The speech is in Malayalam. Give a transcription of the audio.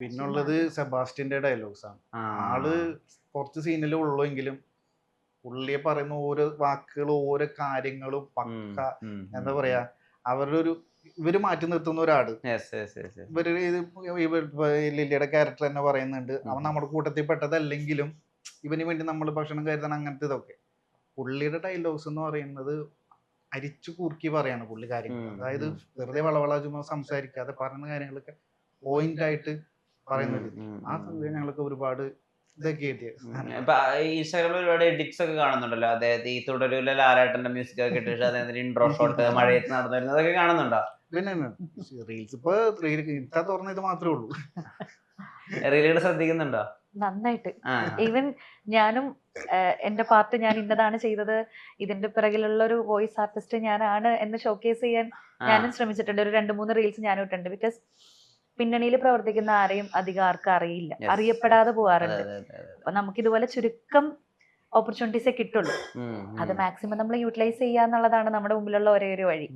പിന്നുള്ളത് സെബാസ്റ്റ്യന്റെ ഡയലോഗ്സ് ആണ്. ആള് കുറച്ച് സീനിലേ ഉള്ളൂ എങ്കിലും പുള്ളിയെ പറയുന്ന ഓരോ വാക്കുകളും ഓരോ കാര്യങ്ങളും പക്ക എന്താ പറയാ, അവരുടെ ഒരു ഇവര് മാറ്റി നിർത്തുന്ന ഒരാട്. ഇവര് ഇത് ലില്ലിയുടെ ക്യാരക്ടർ തന്നെ പറയുന്നുണ്ട്, അവൻ നമ്മുടെ കൂട്ടത്തിൽ പെട്ടതല്ലെങ്കിലും ഇവന് വേണ്ടി നമ്മൾ ഭക്ഷണം കരുതണം, അങ്ങനത്തെ ഇതൊക്കെ. പുള്ളിയുടെ ഡയലോഗ്സ് എന്ന് പറയുന്നത് അരിച്ചു കുറുക്കി പറയാണ് പുള്ളി കാര്യങ്ങൾ. അതായത് വെറുതെ വളവള ചുമ്മാ സംസാരിക്കാതെ പറയുന്ന കാര്യങ്ങളൊക്കെ പോയിന്റ് ആയിട്ട് പറയുന്നത്. ആ സമയം ഞങ്ങൾക്ക് ഒരുപാട് ഇതൊക്കെ കിട്ടിയത്. ഇൻസ്റ്റാഗ്രാമിൽ ഒരുപാട് എഡിറ്റ്സ് ഒക്കെ കാണുന്നുണ്ടല്ലോ, അതായത് ഈ തുടരൂല ലാലേട്ടന്റെ മ്യൂസിക് ഒക്കെ ഇട്ടിട്ട് അതായത് ഇൻട്രോ ഷോട്ട് മഴയത്ത് നടന്നു വരുന്നതൊക്കെ കാണുന്നുണ്ടോ? പിന്നെ റീൽസ് ഇപ്പൊ ഇട്ടാ തുറന്ന ഇത് മാത്രമേ ഉള്ളൂ. റീലുകൾ ശ്രദ്ധിക്കുന്നുണ്ടോ? നന്നായിട്ട്. ഈവൻ ഞാനും എന്റെ പാർട്ട് ഞാൻ ഇന്നതാണ് ചെയ്തത്, ഇതിന്റെ പിറകിലുള്ള ഒരു വോയിസ് ആർട്ടിസ്റ്റ് ഞാനാണ് എന്ന് ഷോക്കേസ് ചെയ്യാൻ ഞാനും ശ്രമിച്ചിട്ടുണ്ട്. ഒരു 2-3 റീൽസ് ഞാനും ഇട്ടുണ്ട്. ബിക്കോസ് പിന്നണിയിൽ പ്രവർത്തിക്കുന്ന ആരെയും അധികം ആർക്കും അറിയില്ല, അറിയപ്പെടാതെ പോവാറുണ്ട്. അപ്പൊ നമുക്ക് ഇതുപോലെ ചുരുക്കം ഓപ്പർച്യൂണിറ്റീസേ കിട്ടുള്ളൂ. അത് മാക്സിമം നമ്മൾ യൂട്ടിലൈസ് ചെയ്യുക എന്നുള്ളതാണ് നമ്മുടെ മുമ്പിലുള്ള ഒരേ ഒരു വഴി.